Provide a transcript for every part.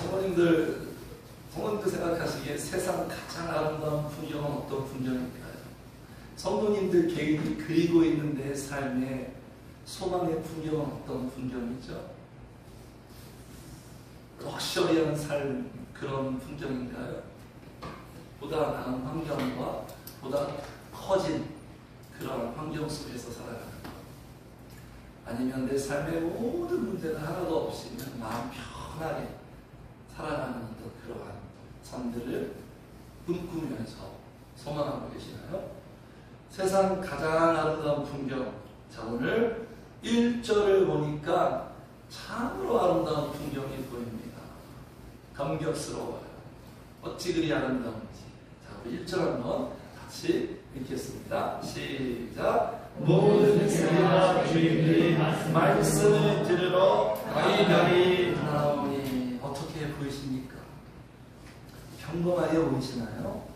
성도님들 생각하시기에 세상 가장 아름다운 풍경은 어떤 풍경일까요? 성도님들 개인이 그리고 있는 내 삶의 소망의 풍경은 어떤 풍경이죠? 럭셔리한 삶, 그런 풍경인가요? 보다 나은 환경과 보다 커진 그런 환경 속에서 살아가는 것, 아니면 내 삶의 모든 문제가 하나도 없이 그냥 마음 편하게 살아가는 어떤 그러한 삶들을 꿈꾸면서 소망하고 계시나요? 세상 가장 아름다운 풍경. 자, 오늘 1절을 보니까 참으로 아름다운 풍경이 보입니다. 감격스러워요. 어찌 그리 아름다운지. 자, 우리 1절 한번 같이 읽겠습니다. 시작. 모든 세리와 주인들이 말씀을 들으러 가까이 나오니. 어떻게 보이십니까? 평범하게 보이시나요?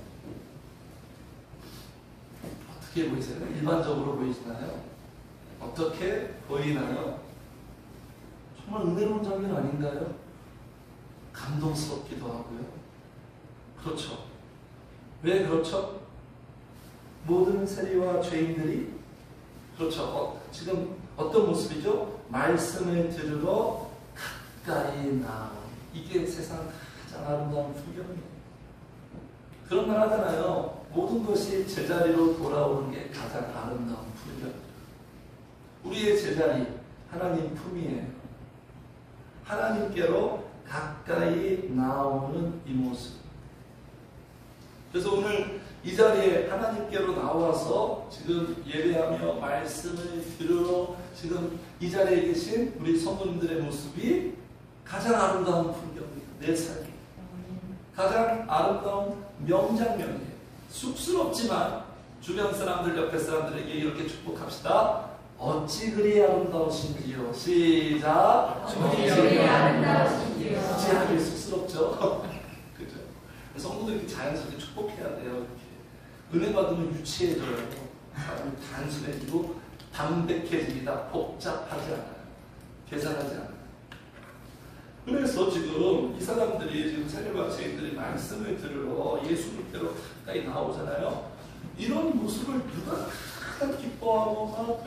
어떻게 보이세요? 일반적으로 보이시나요? 어떻게 보이나요? 정말 은혜로운 장면 아닌가요? 감동스럽기도 하고요. 그렇죠. 왜 그렇죠? 모든 세리와 죄인들이, 그렇죠. 지금 어떤 모습이죠? 말씀을 들으러 가까이 나오니. 이게 세상 가장 아름다운 풍경이에요. 그런 말 하잖아요. 모든 것이 제자리로 돌아오는 게 가장 아름다운 풍경. 우리의 제자리, 하나님 품이에요. 하나님께로 가까이 나오는 이 모습. 그래서 오늘 이 자리에 하나님께로 나와서 지금 예배하며 말씀을 들으러 지금 이 자리에 계신 우리 성도님들의 모습이 가장 아름다운 풍경입니다. 내 삶이 가장 아름다운 명장면이에요. 쑥스럽지만 주변 사람들, 옆에 사람들에게 이렇게 축복합시다. 어찌 그리 아름다우신지요. 시작. 어찌 그리 아름다우신지요. 어찌 하기 쑥스럽죠. 그죠? 성도들 이렇게 자연스럽게 축복해야 돼요. 이렇게 은혜 받으면 유치해져요. 사람이 단순해지고 담백해집니다. 복잡하지 않아요. 계산하지 않아요. 그래서 지금 이 사람들이 지금 세리와 죄인들이 말씀을 들으러 예수님께로 가까이 나오잖아요. 이런 모습을 누가 가장 기뻐하고 막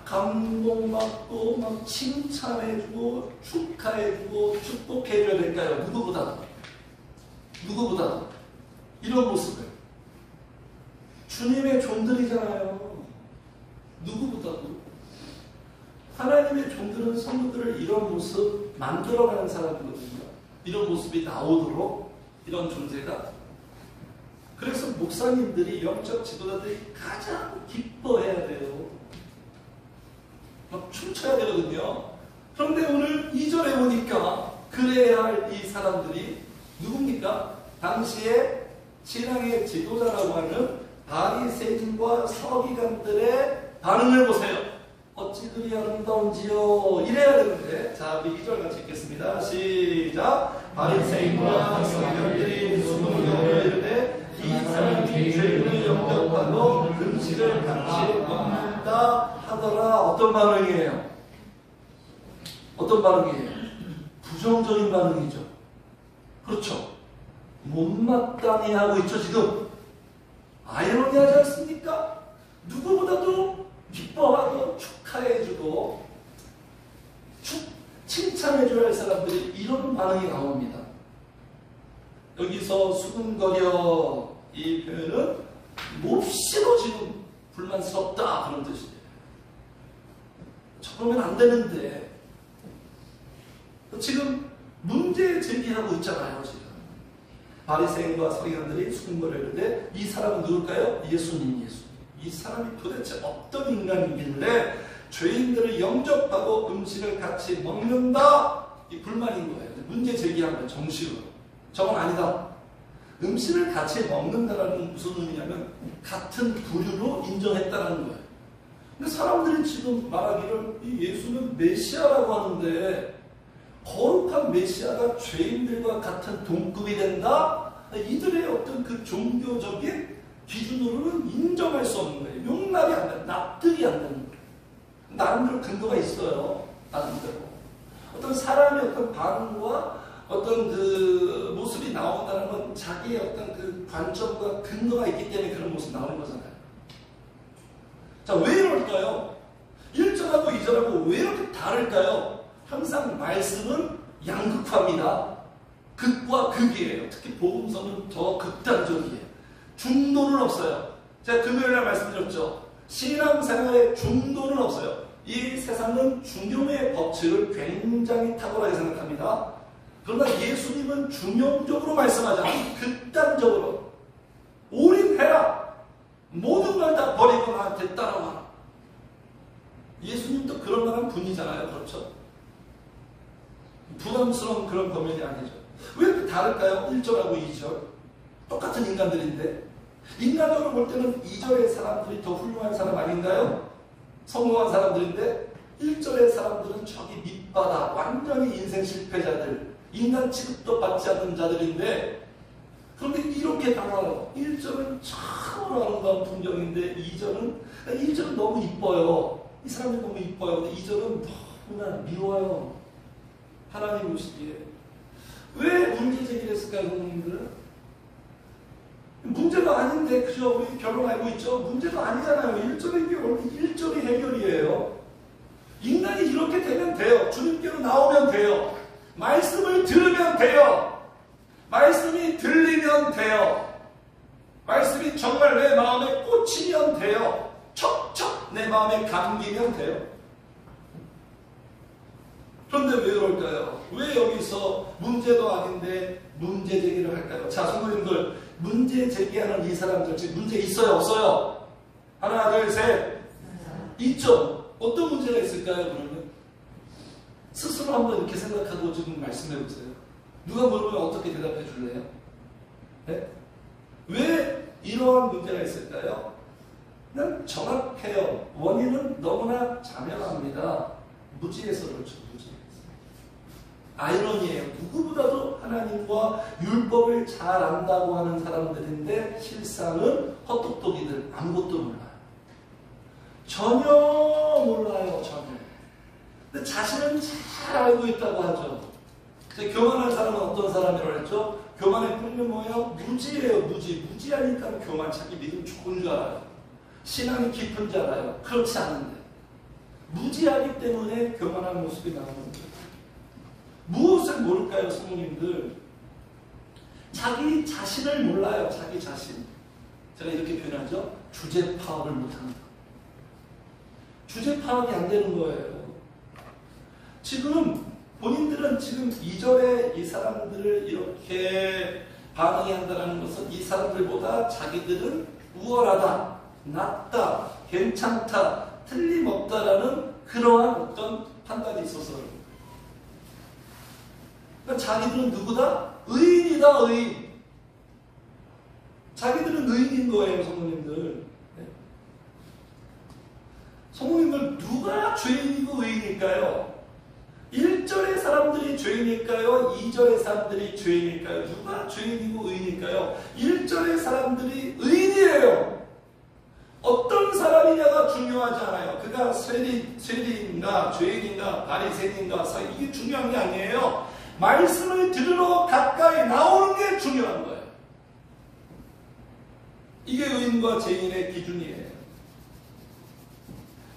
감동받고 막 칭찬해주고 축하해주고 축복해줘야 될까요? 누구보다 이런 모습을 주님의 종들이잖아요. 누구보다도 하나님의 종들은 성도들을 이런 모습 만들어가는 사람이거든요. 이런 모습이 나오도록 이런 존재가. 그래서 목사님들이, 영적 지도자들이 가장 기뻐해야 돼요. 막 춤춰야 되거든요. 그런데 오늘 2절에 보니까 그래야 할 이 사람들이 누굽니까? 당시에 신앙의 지도자라고 하는 바리새인과 서기관들의 반응을 보세요. 어찌 그리 아름다운지요. 이래야 되는데, 자, 우리 2절 같이 읽겠습니다. 시작. 바리새인과 서기관들이 수문경을 이르되 이 사람이 죄를 영접하고 음식을 같이 먹는다 하더라. 어떤 반응이에요? 어떤 반응이에요? 부정적인 반응이죠. 그렇죠. 못마땅히 하고 있죠. 지금 아이러니하지 않습니까? 누구보다도 기뻐하고 축하해주고 칭찬해줘야 할 사람들이 이런 반응이 나옵니다. 여기서 수근거려, 이 표현은 몹시도 지금 불만스럽다 그런 뜻이에요. 저러면 안 되는데 지금 문제 제기하고 있잖아요. 지금 바리새인과 서기관들이 수근거려 이르되 이 사람은 누굴까요? 예수님. 이 사람이 도대체 어떤 인간이길래 죄인들을 영접하고 음식을 같이 먹는다? 이 불만인 거예요. 문제 제기한 거예요. 정식으로. 저건 아니다. 음식을 같이 먹는다라는 무슨 의미냐면 같은 부류로 인정했다는 거예요. 근데 사람들이 지금 말하기를 이 예수는 메시아라고 하는데 거룩한 메시아가 죄인들과 같은 동급이 된다? 이들의 어떤 그 종교적인 기준으로는 인정할 수 없는 거예요. 용납이 안 돼. 납득이 안 되는 거예요. 나름대로 근거가 있어요. 나름대로. 어떤 사람의 어떤 반응과 어떤 그 모습이 나온다는 건 자기의 어떤 그 관점과 근거가 있기 때문에 그런 모습이 나오는 거잖아요. 자, 왜 이럴까요? 1절하고 2절하고 왜 이렇게 다를까요? 항상 말씀은 양극화입니다. 극과 극이에요. 특히 복음서는 더 극단적이에요. 중도는 없어요. 제가 금요일날 말씀드렸죠. 신앙생활에 중도는 없어요. 이 세상은 중용의 법칙을 굉장히 탁월하게 생각합니다. 그러나 예수님은 중용적으로 말씀하지 않아요. 극단적으로 올인해라. 모든 걸 다 버리고 나한테 따라와라. 예수님도 그럴 만한 분이잖아요. 그렇죠? 부담스러운 그런 범위이 아니죠. 왜 이렇게 다를까요? 1절하고 2절. 똑같은 인간들인데 인간적으로 볼 때는 2절의 사람들이 더 훌륭한 사람 아닌가요? 성공한 사람들인데 1절의 사람들은 저기 밑바닥 완전히 인생 실패자들, 인간 취급도 받지 않는 자들인데 그런데 이렇게 달라요. 1절은 참으로 아름다운 풍경인데 2절은 너무 이뻐요. 이 사람이 너무 이뻐요. 근데 2절은 너무나 미워요. 하나님 보시기에. 왜 문제 제기를 했을까요, 선생님들은? 문제가 아닌데, 그죠? 우리 결론 알고 있죠? 문제가 아니잖아요. 1절이 이게 원래 1절이 해결이에요. 인간이 이렇게 되면 돼요. 주님께로 나오면 돼요. 말씀을 들으면 돼요. 말씀이 들리면 돼요. 말씀이 정말 내 마음에 꽂히면 돼요. 척척 내 마음에 감기면 돼요. 그런데 왜 그럴까요? 왜 여기서 문제도 아닌데 문제 제기를 할까요? 자, 성도님들, 문제 제기하는 이 사람들 지금 문제 있어요? 없어요? 하나, 둘, 셋. 있죠? 어떤 문제가 있을까요, 그러면? 스스로 한번 이렇게 생각하고 지금 말씀해 보세요. 누가 물으면 어떻게 대답해 줄래요? 네? 왜 이러한 문제가 있을까요? 난 정확해요. 원인은 너무나 자명합니다. 무지에서 그렇죠. 무지. 아이러니예요. 누구보다도 하나님과 율법을 잘 안다고 하는 사람들인데 실상은 헛똑똑이들, 아무것도 몰라요. 전혀 몰라요. 전혀. 근데 자신은 잘 알고 있다고 하죠. 교만한 사람은 어떤 사람이라고 했죠? 교만의 뿌리는 뭐예요? 무지예요. 무지. 무지하니까 교만, 자기 믿음 좋은 줄 알아요. 신앙이 깊은 줄 알아요. 그렇지 않은데 무지하기 때문에 교만한 모습이 나오는 거예요. 무엇을 모를까요, 성도님들? 자기 자신을 몰라요. 자기 자신. 제가 이렇게 표현하죠. 주제 파악을 못합니다. 주제 파악이 안 되는 거예요. 지금 본인들은 지금 2절에 이 사람들을 이렇게 반응이 한다는 것은 이 사람들보다 자기들은 우월하다, 낫다, 괜찮다, 틀림없다라는 그러한 어떤 판단이 있어서 그러니까 자기들은 누구다? 의인이다, 의인. 자기들은 의인인 거예요, 성도님들. 네. 성도님들, 누가 죄인이고 의인일까요? 1절의 사람들이 죄인일까요? 2절의 사람들이 죄인일까요? 누가 죄인이고 의인일까요? 1절의 사람들이 의인이에요. 어떤 사람이냐가 중요하지 않아요. 그가 세리인가, 죄인인가, 바리새인인가, 이게 중요한 게 아니에요. 말씀을 들으러 가까이 나오는 게 중요한 거예요. 이게 의인과 죄인의 기준이에요.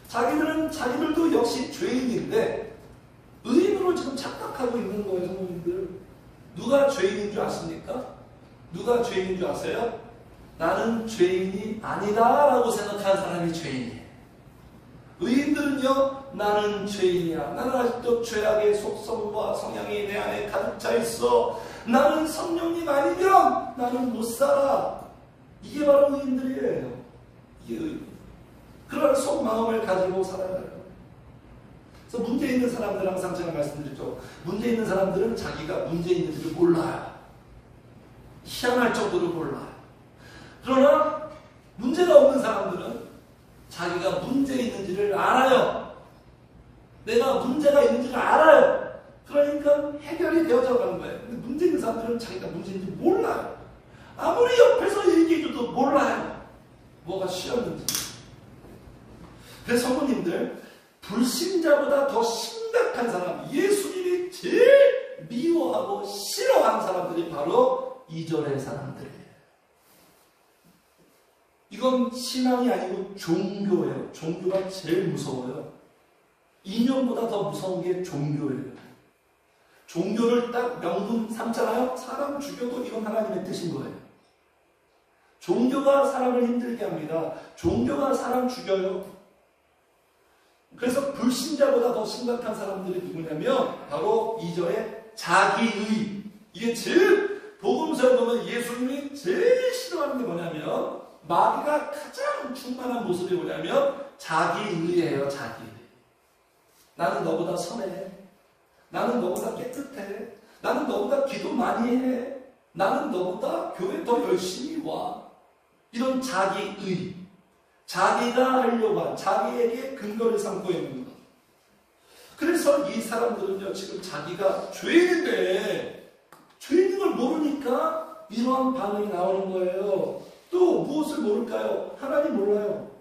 자기들도 역시 죄인인데 의인으로 지금 착각하고 있는 거예요, 성도님들. 누가 죄인인 줄 아십니까? 누가 죄인인 줄 아세요? 나는 죄인이 아니다라고 생각하는 사람이 죄인이에요. 의인들은요, 나는 죄인이야. 나는 아직도 죄악의 속성과 성향이 내 안에 가득 차 있어. 나는 성령님 아니면 나는 못 살아. 이게 바로 의인들이에요. 이게 의인. 그런 속마음을 가지고 살아가요. 그래서 문제 있는 사람들, 항상 제가 말씀드렸죠. 문제 있는 사람들은 자기가 문제 있는지를 몰라요. 희한할 정도로 몰라요. 그러나 문제가 없는 사람들은 자기가 문제 있는지를 알아요. 내가 문제가 있는지를 알아요. 그러니까 해결이 되어져 가는 거예요. 근데 문제 있는 사람들은 자기가 문제 있는지 몰라요. 아무리 옆에서 얘기해줘도 몰라요. 뭐가 쉬었는지. 그래서 성도님들, 불신자보다 더 심각한 사람, 예수님이 제일 미워하고 2절의 사람들이에요. 이건 신앙이 아니고 종교예요. 종교가 제일 무서워요. 이념보다 더 무서운 게 종교예요. 종교를 딱 명분 삼잖아요. 사람 죽여도 이건 하나님의 뜻인 거예요. 종교가 사람을 힘들게 합니다. 종교가 사람 죽여요. 그래서 불신자보다 더 심각한 사람들이 누구냐면 바로 2절에 자기의. 이게 제일 복음서에 보면 예수님이 제일 싫어하는 게 뭐냐면 마귀가 가장 충만한 모습이 뭐냐면 자기의예요. 자기의. 나는 너보다 선해. 나는 너보다 깨끗해. 나는 너보다 기도 많이 해. 나는 너보다 교회 더 열심히 와. 이런 자기의. 자기가 하려고 한, 자기에게 근거를 삼고 있는 것. 그래서 이 사람들은요, 지금 자기가 죄인인데, 죄인인 걸 모르니까 이러한 반응이 나오는 거예요. 또 무엇을 모를까요? 하나님 몰라요.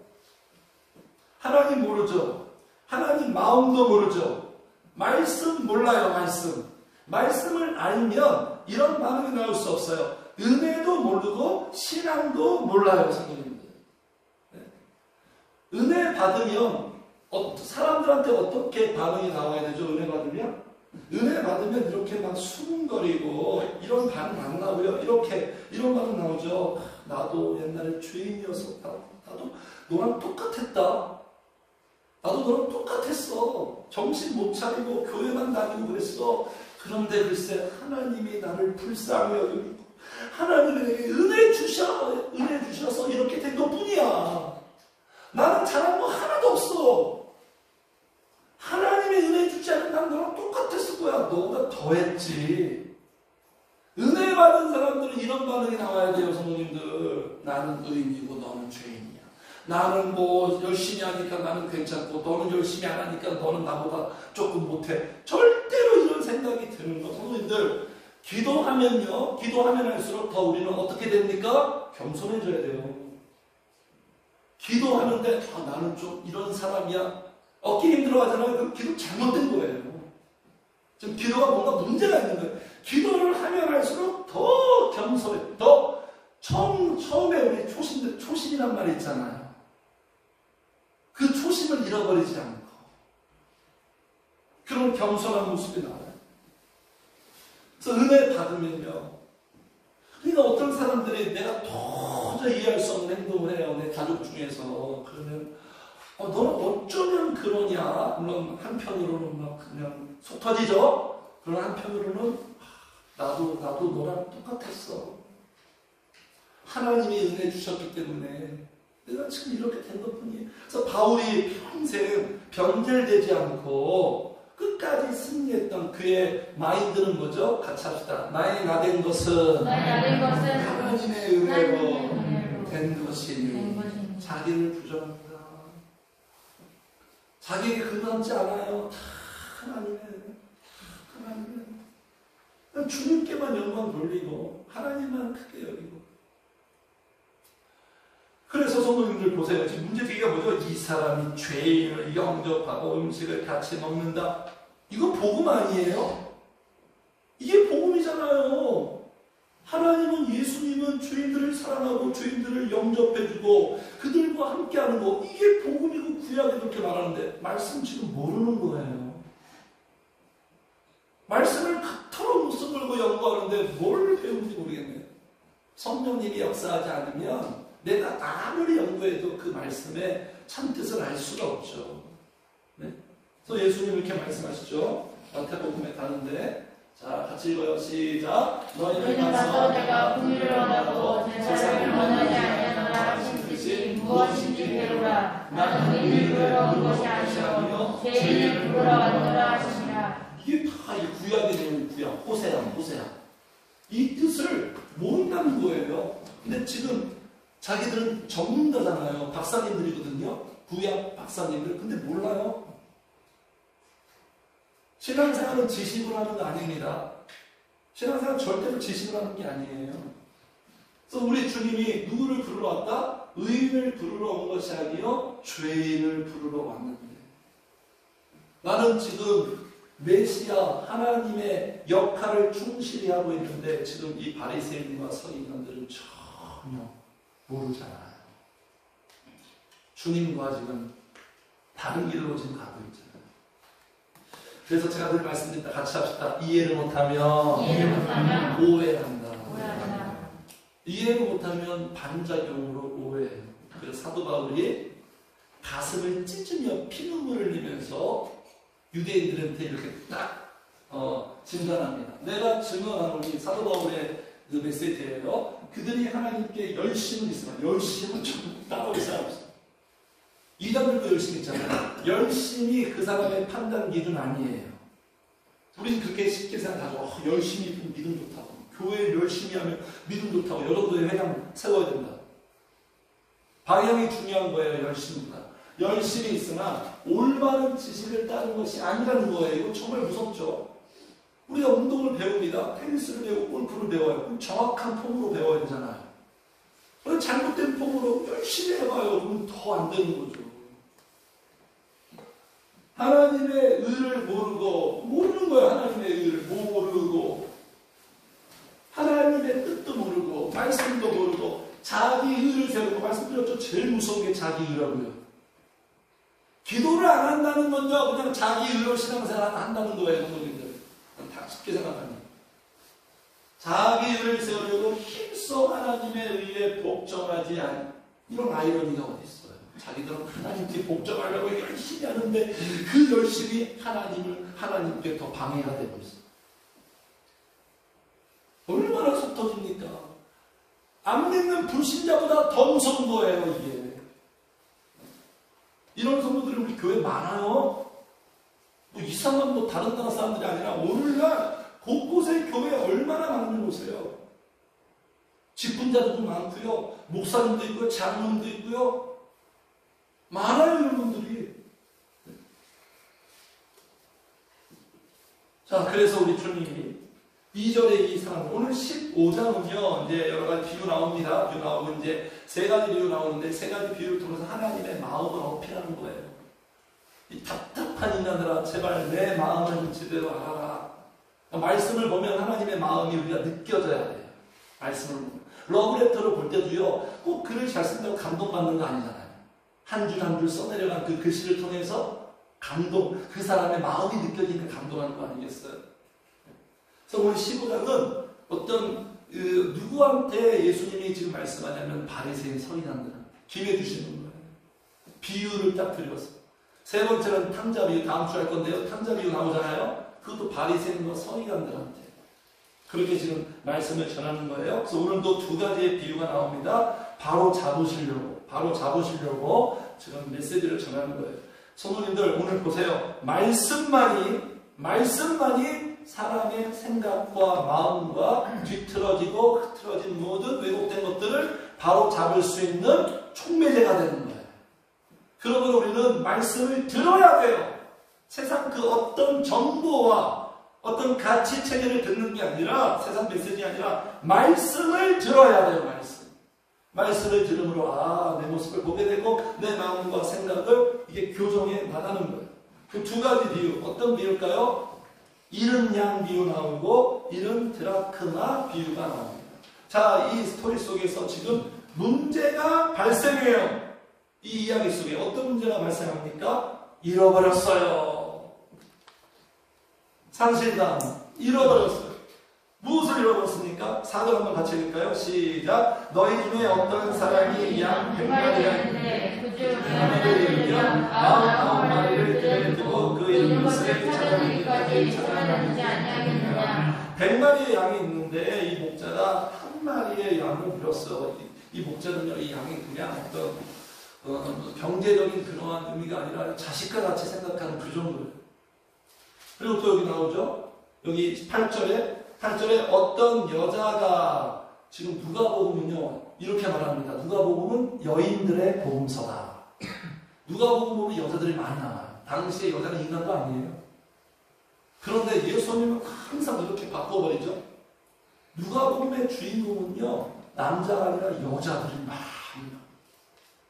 하나님 모르죠. 하나님 마음도 모르죠. 말씀 몰라요, 말씀. 말씀을 알면 이런 반응이 나올 수 없어요. 은혜도 모르고 신앙도 몰라요, 성도님들. 은혜 받으면 사람들한테 어떻게 반응이 나와야 되죠? 은혜 받으면? 은혜 받으면 이렇게 막 수근거리고 이런 반응 안 나오고요. 이런 반응 나오죠. 나도 옛날에 죄인이어서 나도 너랑 똑같았다. 나도 너랑 똑같았어. 정신 못 차리고 교회만 다니고 그랬어. 그런데 글쎄 하나님이 나를 불쌍히 여기고 하나님이 내게 은혜 주셔서 이렇게 된 것뿐이야. 나는 잘한 거 하나도 없어. 하나님의 은혜 주지 않으면 난 너랑 똑같았을 거야. 너보다 더했지. 은혜 받은 사람들은 이런 반응이 나와야 돼요, 성도님들. 나는 의인이고 너는 죄인이야. 나는 뭐 열심히 하니까 나는 괜찮고 너는 열심히 안 하니까 너는 나보다 조금 못해. 절대로 이런 생각이 드는 거. 성도님들, 기도하면요, 기도하면 할수록 더 우리는 어떻게 됩니까? 겸손해져야 돼요. 기도하는데 나는 좀 이런 사람이야. 얻기 힘들어하잖아요. 그럼 기도 잘못된 거예요. 지금 기도가 뭔가 문제가 있는 거예요. 기도를 하면 할수록 더 겸손해. 더 처음에 우리 초심이란 말이 있잖아요. 그 초심을 잃어버리지 않고 그런 겸손한 모습이 나와요. 그래서 은혜 받으면요. 그러니까 어떤 사람들이 내가 도저히 이해할 수 없는 행동을 해요. 내 가족 중에서. 그러면 너는 어쩌면 그러냐. 물론 한편으로는 막 그냥 속 터지죠. 그러나 한편으로는 나도 너랑 똑같았어. 하나님이 은혜 주셨기 때문에 내가 지금 이렇게 된 것뿐이에요. 그래서 바울이 평생 변절되지 않고 끝까지 승리했던 그의 마인드는 뭐죠? 같이 합시다. 나의 나된 것은 하나님의 은혜로 된 것이니. 자기를 부정합니다. 자기에게 근거하지 않아요. 다 하나님의 은혜. 주님께만 영광 돌리고 하나님만 크게 여기고. 그래서 성도님들 보세요. 지금 문제제기가 뭐죠? 이 사람이 죄인을 영접하고 음식을 같이 먹는다. 이거 복음 아니에요? 이게 복음이잖아요. 하나님은, 예수님은 죄인들을 사랑하고 죄인들을 영접해주고 그들과 함께하는 거, 이게 복음이고 구약에 그렇게 말하는데 말씀 지금 모르는 거예요. 말씀을 그토록 목숨 걸고 연구하는데 뭘 배우는지 모르겠네요. 성령님이 역사하지 않으면 내가 아무리 연구해도 그 말씀의 참뜻을 알 수가 없죠. 네? 그래서 예수님 이렇게 말씀하시죠. 마태복음에 가는데, 자, 같이 읽어요. 시작. 너희는 가서 내가 긍휼을 원하고 세상을 원하지 아니하노라 하신 뜻이 무엇인지 배우라. 나는 의인을 부르러 온 것이 아니요 죄인을 부르러 왔노라 하시니라. 이게 다 이 구약의 내용이 구약. 호세아. 이 뜻을 모른다는 거예요. 근데 지금 자기들은 전문가잖아요. 박사님들이거든요. 구약 박사님들. 근데 몰라요. 신앙생활은 지식으로 하는 거 아닙니다. 신앙생활은 절대로 지식으로 하는 게 아니에요. 그래서 우리 주님이 누구를 부르러 왔다? 의인을 부르러 온 것이 아니요 죄인을 부르러 왔는데, 나는 지금 메시아 하나님의 역할을 충실히 하고 있는데 지금 이 바리새인과 서기관들은 전혀 모르잖아요. 주님과 지금 다른 길로 지금 가고 있잖아요. 그래서 제가 늘 말씀드린다. 같이 합시다. 이해를 못하면 오해한다. 이해를 못하면 반작용으로 오해해요. 그래서 사도 바울이 가슴을 찢으며 피눈물을 흘리면서 유대인들한테 이렇게 딱 진단합니다. 내가 증언한 우리 사도 바울의 그 메시지예요. 그들이 하나님께 열심은 있으나 열심은 좀 따라올 사람 없어요. 이단들도 열심히 있잖아요. 열심히 그 사람의 판단 기준 아니에요. 우리는 그렇게 쉽게 생각하죠. 열심히 있으면 믿음 좋다고. 교회 열심히 하면 믿음 좋다고. 여러분의 회당 세워야 된다. 방향이 중요한 거예요. 열심히보다. 열심히 있으나 올바른 지식을 따는 것이 아니라는 거예요. 이거 정말 무섭죠. 우리가 운동을 배웁니다. 테니스를 배우고 골프를 배워요. 그럼 정확한 폼으로 배워야 되잖아요. 잘못된 폼으로 열심히 해봐요. 그러면 더 안 되는 거죠. 하나님의 의를 모르는 거예요. 하나님의 의를 모르고 하나님의 뜻도 모르고 말씀도 모르고 자기 의를 세우고 말씀드렸죠. 제일 무서운 게 자기 의라고요. 기도를 안 한다는 건요. 그냥 자기 의로 신앙생활 한다는 거예요. 성도님들. 다 쉽게 생각합니다. 자기 의를 세우려고 힘써 하나님의 의에 복종하지 않은 이런 아이러니가 어디 있어요. 자기들은 하나님께 복종하려고 열심히 하는데 그 열심히 하나님께 더 방해가 되고 있어요. 얼마나 속 터집니까? 안 믿는 불신자보다 더 무서운 거예요, 이게. 이런 성도들이 우리 교회 많아요. 뭐 이상한 다른 나라 사람들이 아니라 오늘날 곳곳에 교회 얼마나 많은지 보세요. 직분자들도 많고요. 목사님도 있고요. 장로님도 있고요. 많아요, 이런 분들이. 자, 그래서 우리 주님이 2절의 이 사람, 오늘 15장은요, 이제 여러 가지 비유 나옵니다. 비유 나오고, 이제 세 가지 비유 나오는데, 세 가지 비유를 통해서 하나님의 마음을 어필하는 거예요. 이 답답한 인간들아, 제발 내 마음을 제대로 알아라. 말씀을 보면 하나님의 마음이 우리가 느껴져야 돼요. 말씀을 보면. 러브레터를 볼 때도요, 꼭 글을 잘 쓴다고 감동받는 거 아니잖아요. 한 줄 한 줄 써내려간 그 글씨를 통해서 그 사람의 마음이 느껴지니까 감동하는 거 아니겠어요? 그래서 오늘 15장은 어떤 누구한테 예수님이 지금 말씀하냐면 바리새인 서기관들은 기회 주시는 거예요. 비유를 딱 드렸어요. 세 번째는 탕자 비유, 다음 주에 할 건데요. 탕자 비유 나오잖아요. 그것도 바리새인과 서기관들한테 그렇게 지금 말씀을 전하는 거예요. 그래서 오늘도 두 가지의 비유가 나옵니다. 바로 잡으시려고 지금 메시지를 전하는 거예요. 성도님들 오늘 보세요. 말씀만이 사람의 생각과 마음과 뒤틀어지고 흐트러진 모든 왜곡된 것들을 바로 잡을 수 있는 촉매제가 되는 거예요. 그러므로 우리는 말씀을 들어야 돼요. 세상 그 어떤 정보와 어떤 가치 체계를 듣는 게 아니라 세상 메시지 아니라 말씀을 들어야 돼요. 말씀을 들음으로 내 모습을 보게 되고 내 마음과 생각을 이게 교정해 나가는 거예요. 그 두 가지 비유 어떤 비유일까요? 잃은 양 비유 나오고 잃은 드라크마 비유가 나옵니다. 자, 이 스토리 속에서 지금 문제가 발생해요. 이 이야기 속에 어떤 문제가 발생합니까? 잃어버렸어요. 상실당 잃어버렸어요. 무엇을 잃어버렸습니까? 4절 한번 같이 읽을까요? 시작. 너희 중에 어떤 사람이 양 100마리가 있는데 그를 잃으면 99마리를 들에 두고 그 이름을 쓰레기 찾아내기까지 찾아내지 아니하겠느냐. 100마리의 양이 있는데 이 목자가 한 마리의 양을 잃었어. 이 목자는요, 이 양이 그냥 어떤 경제적인 그러한 의미가 아니라 자식과 같이 생각하는 그 정도예요. 그리고 또 여기 나오죠. 여기 8절에 어떤 여자가 지금 누가복음은요 이렇게 말합니다. 누가복음은 여인들의 복음서다. 누가복음 보면 여자들이 많이 나와요. 당시에 여자는 인간도 아니에요. 그런데 예수님은 항상 이렇게 바꿔버리죠. 누가복음의 주인공은요 남자가 아니라 여자들이 많이 나와요.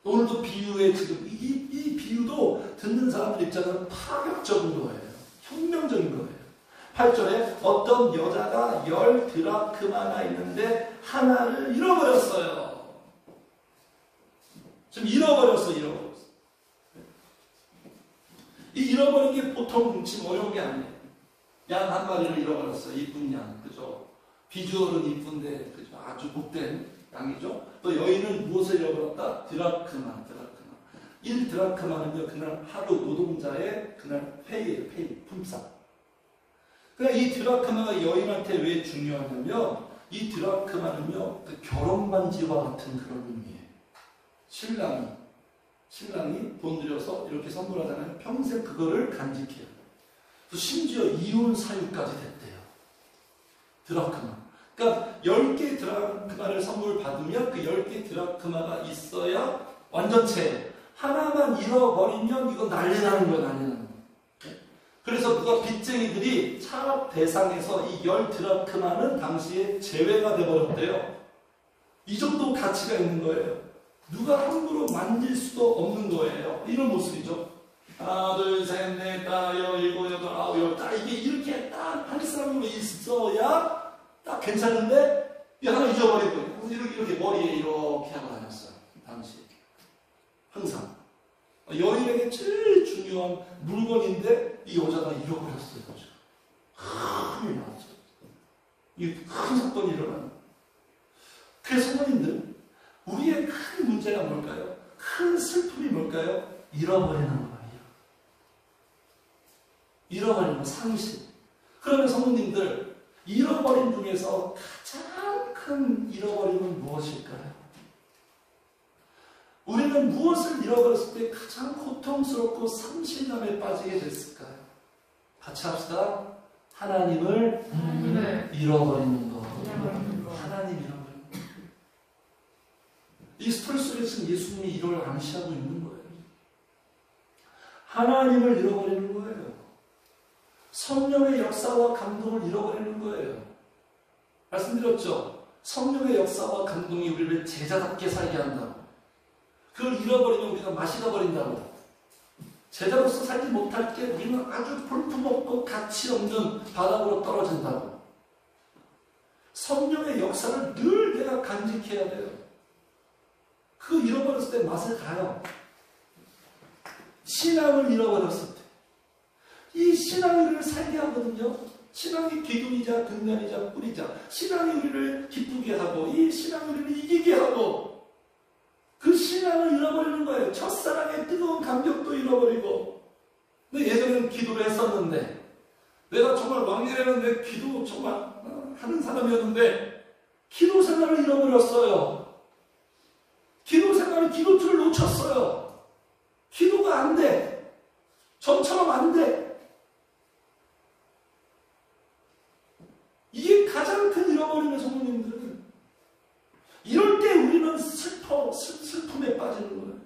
오늘도 비유에 지금 이 비유도 듣는 사람들 입장에서는 파격적인 거예요. 혁명적인 거예요. 8절에 어떤 여자가 10 드라크마나 있는데 하나를 잃어버렸어요. 지금 잃어버렸어. 이 잃어버린 게 보통 뭉치면 어려운 게 아니에요. 양 한 마리를 잃어버렸어요. 이쁜 양, 그죠? 비주얼은 이쁜데, 그죠? 아주 못된 양이죠. 또 여인은 무엇을 잃어버렸다? 드라크마. 1 드라크마는요, 그날 하루 노동자의 그날 페이예요. 품삯. 그러니까 이 드라크마가 여인한테 왜 중요하냐면, 이 드라크마는요, 그 결혼 반지와 같은 그런 의미예요. 신랑이 돈 들여서 이렇게 선물하잖아요. 평생 그거를 간직해요. 심지어 이혼 사유까지 됐대요. 드라크마. 그러니까 10개 드라크마를 선물 받으면 그 10개 드라크마가 있어야 완전체. 하나만 잃어버리면 이거 난리 나는 거예요. 난리 나는 거예요. 그래서 그거 빚쟁이들이 차압 대상에서 이 10 드라크마는 당시에 제외가 돼버렸대요. 이 정도 가치가 있는 거예요. 누가 함부로 만질 수도 없는 거예요. 이런 모습이죠. 하나, 둘, 셋, 넷, 다섯, 여섯, 일곱, 여덟, 아홉, 열, 딱 이게 이렇게 딱 한 사람으로 있어야 딱 괜찮은데 이 하나 잊어버리고 이렇게 머리에 이렇게 하고 다녔어요. 당시 항상 여인에게 제일 중요한 물건인데 이 여자가 잃어버렸어요. 큰일 났죠. 이 큰 사건이 일어나는. 그래서 성도님들, 우리의 큰 문제가 뭘까요? 큰 슬픔이 뭘까요? 잃어버리는 거예요. 잃어버리는 거, 상실. 그러면 성도님들, 잃어버린 중에서 가장 큰 잃어버림은 무엇일까요? 우리는 무엇을 잃어버렸을 때 가장 고통스럽고 상실감에 빠지게 됐을까요? 같이 합시다. 하나님을 잃어버리는 거. 하나님 잃어버리는 거. 이 스토리 속에 예수님이 이걸 암시하고 있는 거예요. 하나님을 잃어버리는 거예요. 성령의 역사와 감동을 잃어버리는 거예요. 말씀드렸죠? 성령의 역사와 감동이 우리를 제자답게 살게 한다고. 그걸 잃어버리면 우리가 맛이 가버린다고. 제자로서 살지 못할 때 우리는 아주 볼품없고 가치 없는 바닥으로 떨어진다고. 성령의 역사를 늘 내가 간직해야 돼요. 그거 잃어버렸을 때 맛을 가요. 신앙을 잃어버렸을 때. 이 신앙이 우리를 살게 하거든요. 신앙이 기둥이자 근간이자 뿌리자. 신앙이 우리를 기쁘게 하고 이 신앙이 우리를 이기게 하고 그 신앙을 잃어버리는 거예요. 첫사랑의 뜨거운 감격도 잃어버리고. 근데 예전에는 기도를 했었는데 내가 정말 왕년에는 기도 정말 하는 사람이었는데 기도 생활을 잃어버렸어요. 기도 생활은 기도줄을 놓쳤어요. 기도가 안 돼. 전처럼 안 돼. 이게 가장 큰 잃어버림의 성도님들. 이럴 때 우리는 슬픔에 빠지는 거예요.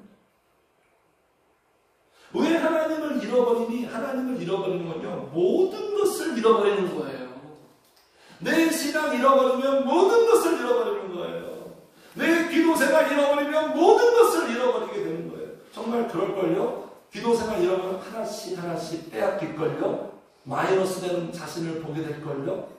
왜 하나님을 잃어버리니? 하나님을 잃어버리는 건요, 모든 것을 잃어버리는 거예요. 내 신앙 잃어버리면 모든 것을 잃어버리는 거예요. 내 기도생활 잃어버리면 모든 것을 잃어버리게 되는 거예요. 정말 그럴걸요? 기도생활 잃어버리면 하나씩 빼앗길걸요? 마이너스 되는 자신을 보게 될걸요?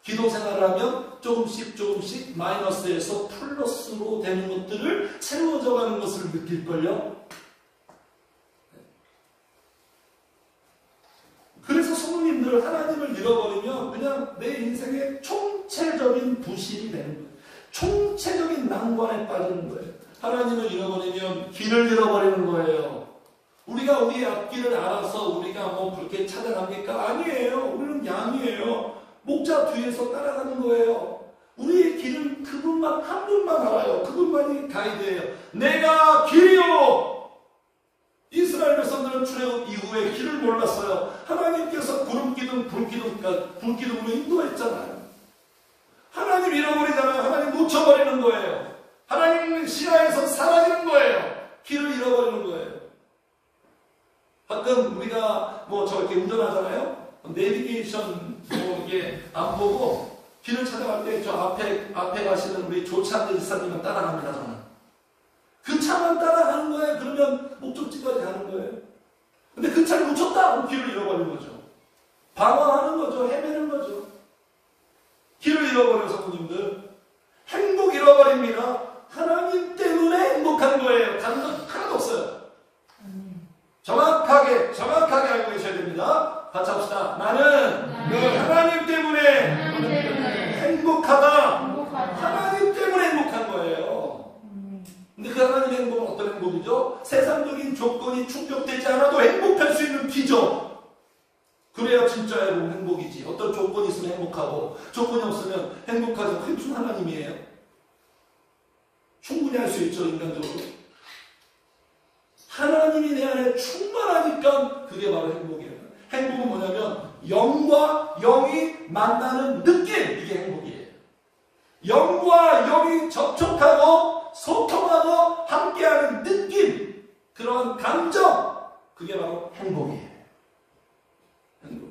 기도생활을 하면 조금씩 마이너스에서 플러스로 되는 것들을 채워져가는 것을 느낄걸요? 그래서 성도님들, 하나님을 잃어버리면 그냥 내 인생의 총체적인 부실이 되는 거예요. 총체적인 난관에 빠지는 거예요. 하나님을 잃어버리면 길을 잃어버리는 거예요. 우리가 우리의 앞길을 알아서 우리가 뭐 그렇게 찾아갑니까? 아니에요. 우리는 양이에요. 목자 뒤에서 따라가는 거예요. 우리의 길은 그분만, 한 분만 알아요. 그분만이 가이드예요. 내가 길이요. 이스라엘 백성들은 출애굽 이후에 길을 몰랐어요. 하나님께서 구름기둥, 불기둥으로 인도했잖아요. 하나님 잃어버리잖아요. 하나님 놓쳐버리는 거예요. 하나님 시야에서 사라지는 거예요. 길을 잃어버리는 거예요. 가끔 우리가 뭐 저렇게 운전하잖아요. 내비게이션 뭐 이게 안 보고 길을 찾아갈 때 저 앞에 가시는 우리 조차들 지사님은 따라갑니다. 저는 그 차만 따라가는 거예요. 그러면 목적지까지 가는 거예요. 근데 그 차를 놓쳤다. 그럼 길을 잃어버리는 거죠. 방황하는 거죠. 헤매는 거죠. 길을 잃어버려요, 성도님들. 행복 잃어버립니다. 하나님 때문에 행복한 거예요. 다른 건 하나도 없어요. 정확하게 알고 계셔야 됩니다. 같이 합시다. 나는 하나님 때문에 행복하다. 하나님 때문에 행복한 거예요. 근데 그 하나님의 행복은 어떤 행복이죠? 세상적인 조건이 충족되지 않아도 행복할 수 있는 기적. 그래야 진짜 여러분 행복이지. 어떤 조건이 있으면 행복하고 조건이 없으면 행복하지. 그게 무슨 하나님이에요? 충분히 할 수 있죠, 인간적으로. 하나님이 내 안에 충만하니까 그게 바로 행복이에요. 행복은 뭐냐면 영과 영이 만나는 느낌, 이게 행복이에요. 영과 영이 접촉하고 소통하고 함께하는 느낌, 그런 감정, 그게 바로 행복이에요. 행복.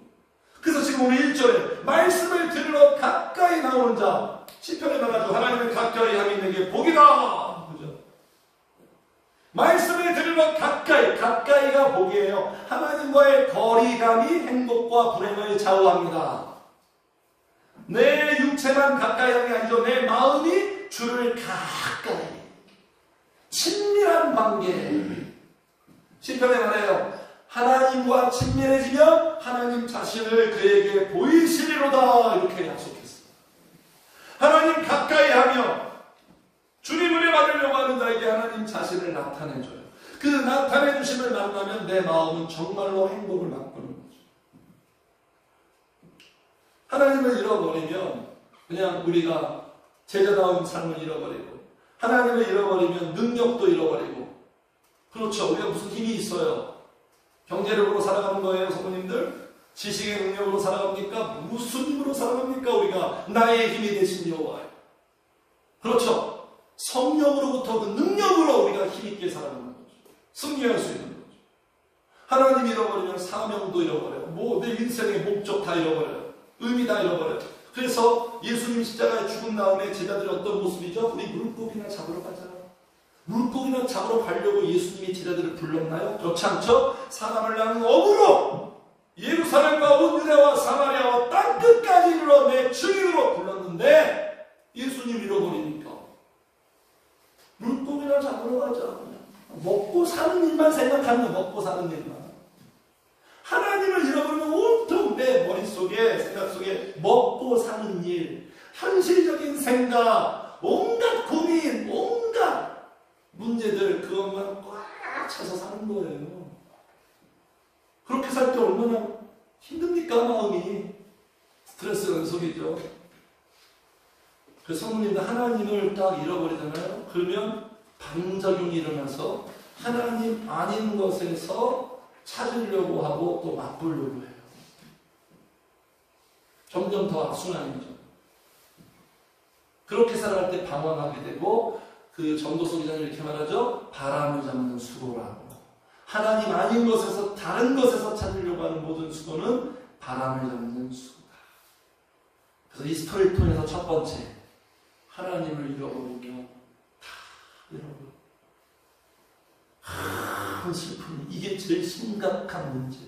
그래서 지금 오늘 1절에 말씀을 들으러 가까이 나오는 자, 시편에 나가죠. 하나님을 가까이 하면 내게 복이다. 그죠? 말씀을 들으러 가까이가 복이에요. 하나님과의 거리감이 행복과 불행을 좌우합니다. 내 육체만 가까이 하는 게 아니죠. 내 마음이 주를 가까이, 친밀한 관계. 시편에 말해요. 하나님과 친밀해지면 하나님 자신을 그에게 보이시리로다, 이렇게 약속했어요. 하나님 가까이 하며 주님 은혜 받으려고 하는 자에게 하나님 자신을 나타내줘요. 그 나타내주심을 만나면 내 마음은 정말로 행복을 맛보는 거죠. 하나님을 잃어버리면 그냥 우리가 제자다운 삶을 잃어버리고, 하나님을 잃어버리면 능력도 잃어버리고. 그렇죠. 우리가 무슨 힘이 있어요? 경제력으로 살아가는 거예요, 성도님들? 지식의 능력으로 살아갑니까? 무슨 힘으로 살아갑니까? 우리가 나의 힘이 되신 여호와요. 그렇죠. 성령으로부터 그 능력으로 우리가 힘있게 살아가는 거죠. 승리할 수 있는 거죠. 하나님 잃어버리면 사명도 잃어버려요. 내 인생의 목적 다 잃어버려요. 의미 다 잃어버려요. 그래서 예수님 십자가에 죽은 다음에 제자들이 어떤 모습이죠? 우리 물고기나 잡으러 가잖아요. 물고기나 잡으러 가려고 예수님이 제자들을 불렀나요? 그렇지 않죠? 사람을 낳는 업으로 예루살렘과 온 유대와 사마리아와 땅끝까지 이르러 내 증인으로 불렀는데 예수님 잃어버리니까 물고기나 잡으러 가자. 먹고 사는 일만 생각하는 거, 먹고 사는 일만. 하나님을 잃어버리면 온통 내 머릿속에, 생각 속에 먹고 사는 일, 현실적인 생각, 온갖 고민, 온갖 문제들, 그것만 꽉 차서 사는 거예요. 그렇게 살 때 얼마나 힘듭니까, 마음이. 스트레스 연속이죠. 그래서 성도님들 하나님을 딱 잃어버리잖아요. 그러면 반작용이 일어나서 하나님 아닌 것에서 찾으려고 하고 또 맛보려고 해요. 점점 더 악순환이죠. 그렇게 살아갈 때 방황하게 되고, 그 전도서 기자는 이렇게 말하죠. 바람을 잡는 수고라고. 하나님 아닌 것에서, 다른 것에서 찾으려고 하는 모든 수고는 바람을 잡는 수고다. 그래서 이 스토리를 통해서 첫 번째, 하나님을 잃어버리면 다 잃어버려. 큰 슬픔이, 이게 제일 심각한 문제예요.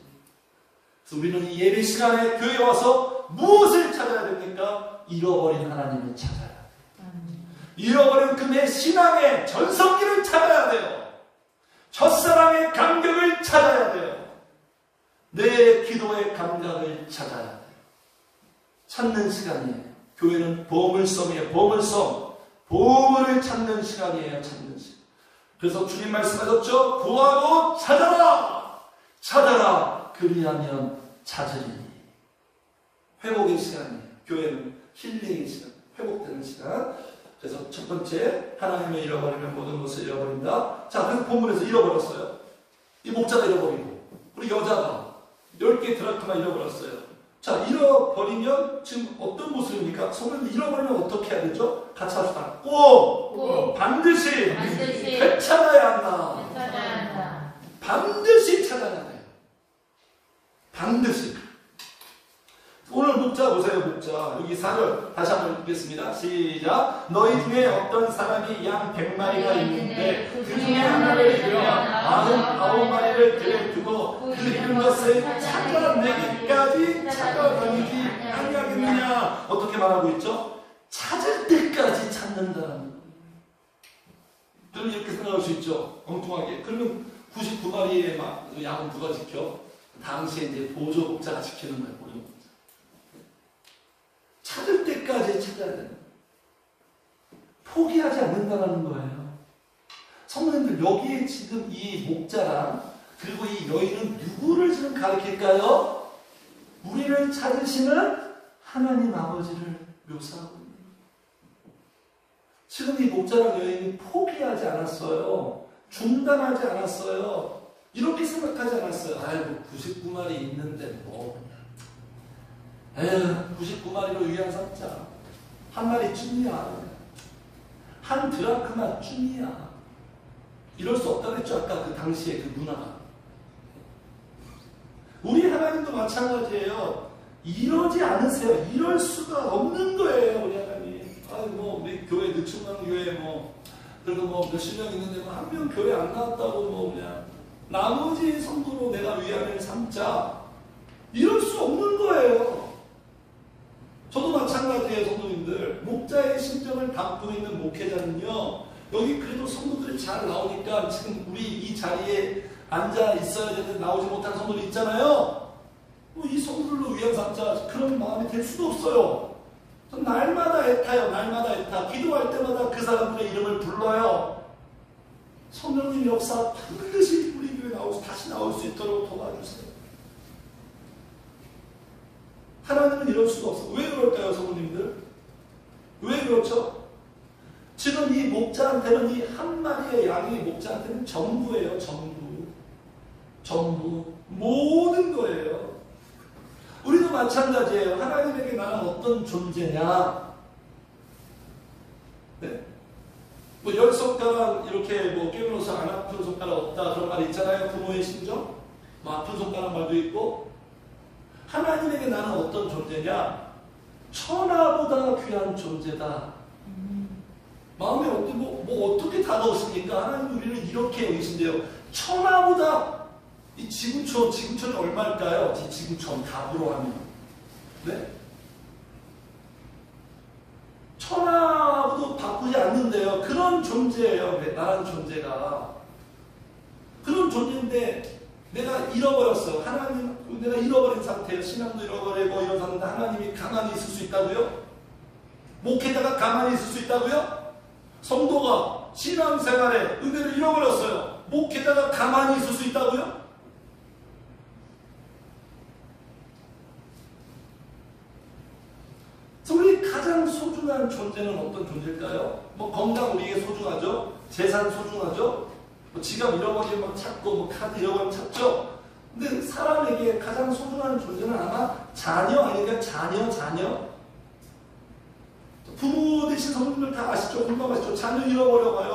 그래서 우리는 이 예배 시간에 교회에 와서 무엇을 찾아야 됩니까? 잃어버린 하나님을 찾아야 돼요. 잃어버린 그 내 신앙의 전성기를 찾아야 돼요. 첫사랑의 감격을 찾아야 돼요. 내 기도의 감각을 찾아야 돼요. 찾는 시간이에요. 교회는 보물섬이에요. 보물섬. 보물을 찾는 시간이에요. 찾는 시간. 그래서 주님 말씀하셨죠. 구하고 찾아라. 찾아라. 그리하면 찾으리니. 회복의 시간이에요. 교회는 힐링의 시간, 회복되는 시간. 그래서 첫 번째, 하나님을 잃어버리면 모든 것을 잃어버린다. 자, 그래서 본문에서 잃어버렸어요. 이 목자가 잃어버리고, 우리 여자가 10개의 드라크마 잃어버렸어요. 자, 잃어버리면 지금 어떤 모습입니까? 성도님 잃어버리면 어떻게 해야 되죠? 같이 합시다. 꼭 반드시 되찾아야 한다. 반드시 찾아야 돼요. 반드시. 오늘 목자 보세요. 목자 여기 4절 다시 한번 읽겠습니다. 시작. 너희 중에 어떤 사람이 양 100마리가 있는데 그 중에 하나를 잃으면 99마리를 들에 두고 그 잃은 것을 찾아내기까지 찾아다니지 아니하겠느냐. 어떻게 말하고 있죠? 찾을 때까지 찾는다는 거예요. 그럼 이렇게 생각할 수 있죠. 엉뚱하게. 그러면 99마리의 양은 누가 지켜? 당시에 이제 보조 목자가 지키는 거예요. 보조 목자. 찾을 때까지 찾아야 되는 거예요. 포기하지 않는다는 거예요. 성도님들, 여기에 지금 이 목자랑 그리고 이 여인은 누구를 지금 가리킬까요? 우리를 찾으시는 하나님 아버지를 묘사하고 있는 거예요. 지금 이 목자랑 여인이 포기하지 않았어요. 중단하지 않았어요. 이렇게 생각하지 않았어요. 아이고 99마리 있는데 뭐 에휴 99마리로 위안 삼자. 한 마리쯤이야. 한 드라크마쯤이야. 이럴 수 없다고 했죠. 아까 그 당시에 그 문화가. 우리 하나님도 마찬가지예요. 이러지 않으세요. 이럴 수가 없는 거예요. 우리 하나님. 아이고 우리 교회 늦춘강 교회 그래도 몇십 명 있는데 한 명 교회 안 나왔다고 그냥 나머지 성도로 내가 위안을 삼자. 이럴 수 없는 거예요. 저도 마찬가지예요. 성도님들. 목자의 심정을 담고 있는 목회자는요. 여기 그래도 성도들이 잘 나오니까 지금 우리 이 자리에 앉아 있어야 되는데 나오지 못한 성도들 있잖아요. 이 성도들로 위안 삼자. 그런 마음이 될 수도 없어요. 날마다 애타요. 날마다 애타. 기도할 때마다 그 사람들의 이름을 불러요. 성령님 역사 반드시 우리 교회 다시 나올 수 있도록 도와주세요. 하나님은 이럴 수가 없어요. 왜 그럴까요, 성도님들? 왜 그렇죠? 지금 이 목자한테는 이 한 마리의 양이 목자한테는 전부예요. 전부. 모든 거예요. 우리도 마찬가지예요. 하나님에게 나는 어떤 존재냐? 네? 10손가락 이렇게 깨물어서 안 아픈 손가락 없다 그런 말 있잖아요. 부모의 심정? 아픈 손가락 말도 있고. 하나님에게 나는 어떤 존재냐? 천하보다 귀한 존재다. 마음에 어떻게 다가오십니까? 하나님 우리를 이렇게 여기신대요. 천하보다 이 지구촌이 얼마일까요? 이 지구촌 답으로 하면. 네? 천하도 바꾸지 않는데요. 그런 존재예요. 나라는 존재가. 그런 존재인데 내가 잃어버렸어요. 하나님, 내가 잃어버린 상태예요. 신앙도 잃어버리고 이런 상태인데 하나님이 가만히 있을 수 있다고요? 목회자가 가만히 있을 수 있다고요? 성도가 신앙생활에 은혜를 잃어버렸어요. 목회자가 가만히 있을 수 있다고요? 우리 가장 소중한 존재는 어떤 존재일까요? 건강 우리에게 소중하죠? 재산 소중하죠? 지갑 잃어버리면 찾고 카드 잃어버리면 찾죠? 근데 사람에게 가장 소중한 존재는 아마 자녀 아니니까 자녀? 부모 되신 성도들 다 아시죠? 공감하시죠? 자녀 잃어버려가요.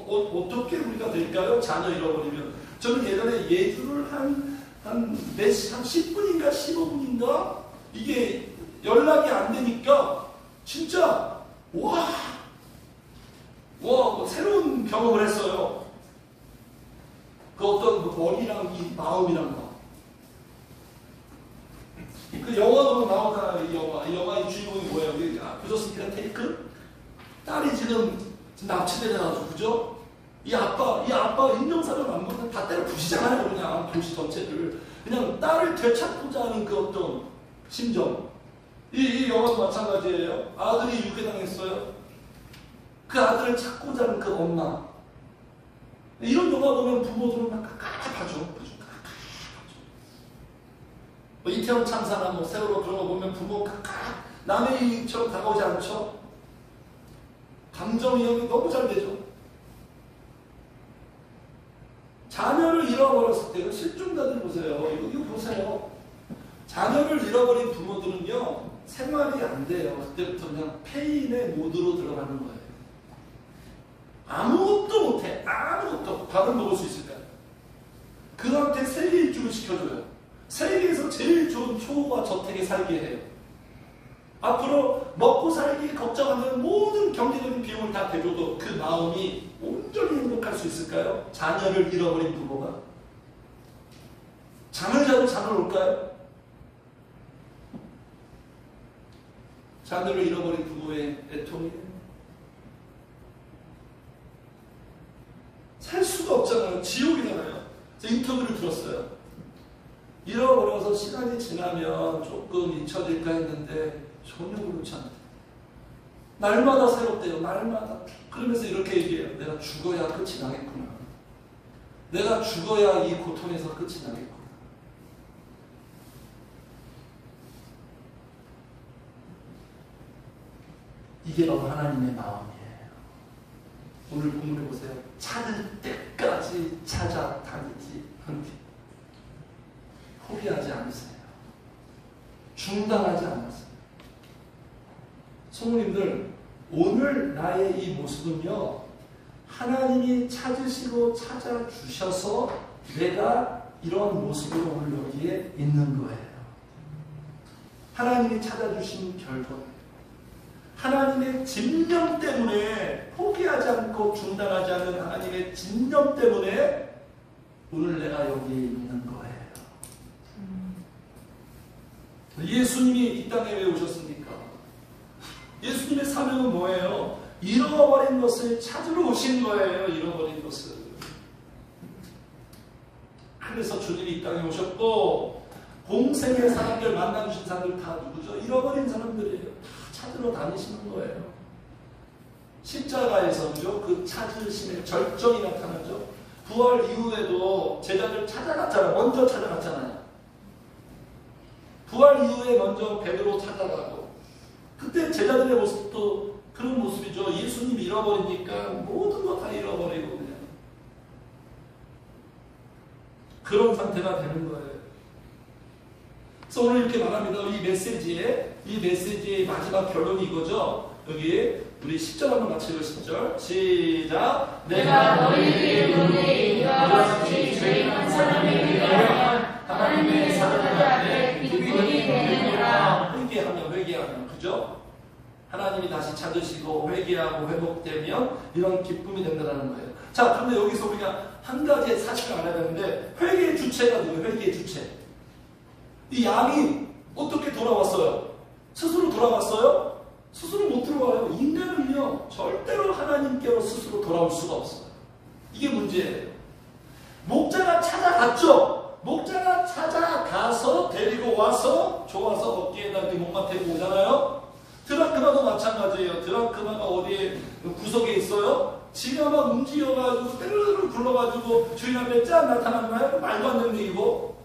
어떻게 우리가 될까요? 자녀 잃어버리면. 저는 예전에 예주를 한 10분인가 15분인가 이게 연락이 안 되니까 진짜 새로운 경험을 했어요. 그 어떤 머리랑 이 마음이랑 그 영화도 나오잖아요. 이 영화의 주인공이 뭐예요? 보셨습니까? 테이크? 딸이 지금 납치되잖아요. 그죠? 이 아빠 인정사를 안 보면 다 때려 부시잖아요. 그냥 도시 전체를. 그냥 딸을 되찾고자 하는 그 어떤 심정. 이 영화도 마찬가지예요. 아들이 유괴당했어요. 그 아들을 찾고자 하는 그 엄마. 이런 영화 보면 부모들은 막 가까이 이태원 참사나 세월호 그런 거 보면 부모 남의 일처럼 다가오지 않죠? 감정 이용이 너무 잘 되죠? 자녀를 잃어버렸을 때, 실종자들 보세요. 이거 보세요. 자녀를 잃어버린 부모들은요, 생활이 안 돼요. 그때부터 그냥 폐인의 모드로 들어가는 거예요. 아무것도 못해. 아무것도. 밥을 먹을 수 있을까요? 그한테 세계 일주를 시켜줘요. 세계에서 제일 좋은 초호화 저택에 살게 해요. 앞으로 먹고 살기 걱정하는 모든 경제적인 비용을 다 대줘도 그 마음이 온전히 행복할 수 있을까요? 자녀를 잃어버린 부모가 잠을 자도 잠을 올까요? 자녀를 잃어버린 부모의 애통이 살 수가 없잖아요. 지옥이잖아요. 제가 인터뷰를 들었어요. 잃어버려서 시간이 지나면 조금 잊혀질까 했는데 전혀 그렇지 않대. 날마다 새롭대요. 날마다. 그러면서 이렇게 얘기해요. 내가 죽어야 끝이 나겠구나. 내가 죽어야 이 고통에서 끝이 나겠구나. 이게 바로 하나님의 마음이에요. 오늘 본문에 보세요. 찾을 때까지 찾아다니지 않게. 포기하지 않으세요. 중단하지 않았어요. 성도님들, 오늘 나의 이 모습은요, 하나님이 찾으시고 찾아주셔서 내가 이런 모습으로 오늘 여기에 있는 거예요. 하나님이 찾아주신 결과예요. 하나님의 진정 때문에, 포기하지 않고 중단하지 않는 하나님의 진정 때문에 오늘 내가 여기에 있는 거예요. 예수님이 이 땅에 왜 오셨습니까? 예수님의 사명은 뭐예요? 잃어버린 것을 찾으러 오신 거예요. 잃어버린 것을. 그래서 주님이 이 땅에 오셨고, 공생의 사람들, 만나주신 사람들 다 누구죠? 잃어버린 사람들이에요. 다 찾으러 다니시는 거예요. 십자가에서 그 찾으심의 절정이 나타나죠. 부활 이후에도 제자들 찾아갔잖아요. 먼저 찾아갔잖아요. 부활 이후에 먼저 베드로 찾아가고, 그때 제자들의 모습도 그런 모습이죠. 예수님 잃어버리니까 모든 거 다 잃어버리고 그냥 그런 상태가 되는 거예요. 그래서 오늘 이렇게 말합니다. 이 메시지의 마지막 결론이 이거죠. 여기 우리 10절 한번 같이 읽으시죠. 시작. 내가 너희에게 이르노니 이와 같이 죄인한 사람에게 위하여 하나님의 사람들 앞에 기쁨이 되느니라. 회개하면 그죠? 하나님이 다시 찾으시고 회개하고 회복되면 이런 기쁨이 된다는 거예요. 자, 그런데 여기서 우리가 한 가지의 사실을 알아야 되는데, 회개의 주체가 누구예요? 회개의 주체. 이 양이 어떻게 돌아왔어요? 스스로 돌아왔어요? 스스로 못 들어와요. 인간은요, 절대로 하나님께로 스스로 돌아올 수가 없어요. 이게 문제예요. 목자가 찾아갔죠? 목자가 찾아가서 데리고 와서 좋아서 어깨에다 이렇게 목마 대고 오잖아요? 드라크마도 마찬가지예요. 드라크마가 어디에 구석에 있어요? 지가 막 움직여가지고 때르르 굴러가지고 주인 앞에 짠 나타나나요? 말도 안 되는 얘기고.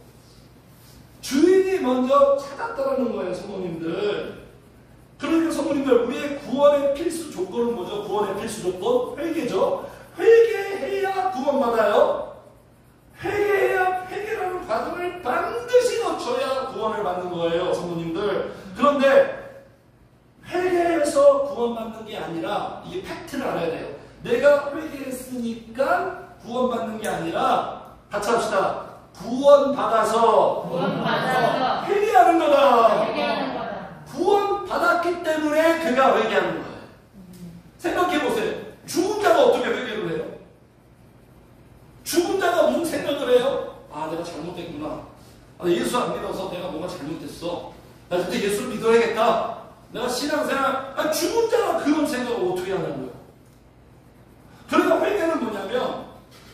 주인이 먼저 찾았다라는 거예요, 성도님들. 그러니까 성도님들, 우리의 구원의 필수 조건은 뭐죠? 구원의 필수 조건? 회개죠. 회개해야 구원받아요. 회개해야, 회개라는 과정을 반드시 거쳐야 구원을 받는 거예요, 성도님들. 그런데 회개해서 구원받는 게 아니라, 이게 팩트를 알아야 돼요. 내가 회개했으니까 구원받는 게 아니라, 같이 합시다. 구원받아서 회개하는 거다. 구원받았기 때문에 그가 회개하는 거예요. 생각해보세요. 죽은 자가 어떻게 회개를 해요? 죽은 자가 무슨 생각을 해요? 아, 내가 잘못됐구나. 아, 예수 안 믿어서 내가 뭔가 잘못됐어. 나 그때 예수를 믿어야겠다. 내가 신앙생활, 죽은 자가 그런 생각을 어떻게 하냐고요. 그러니까 회개는 뭐냐면,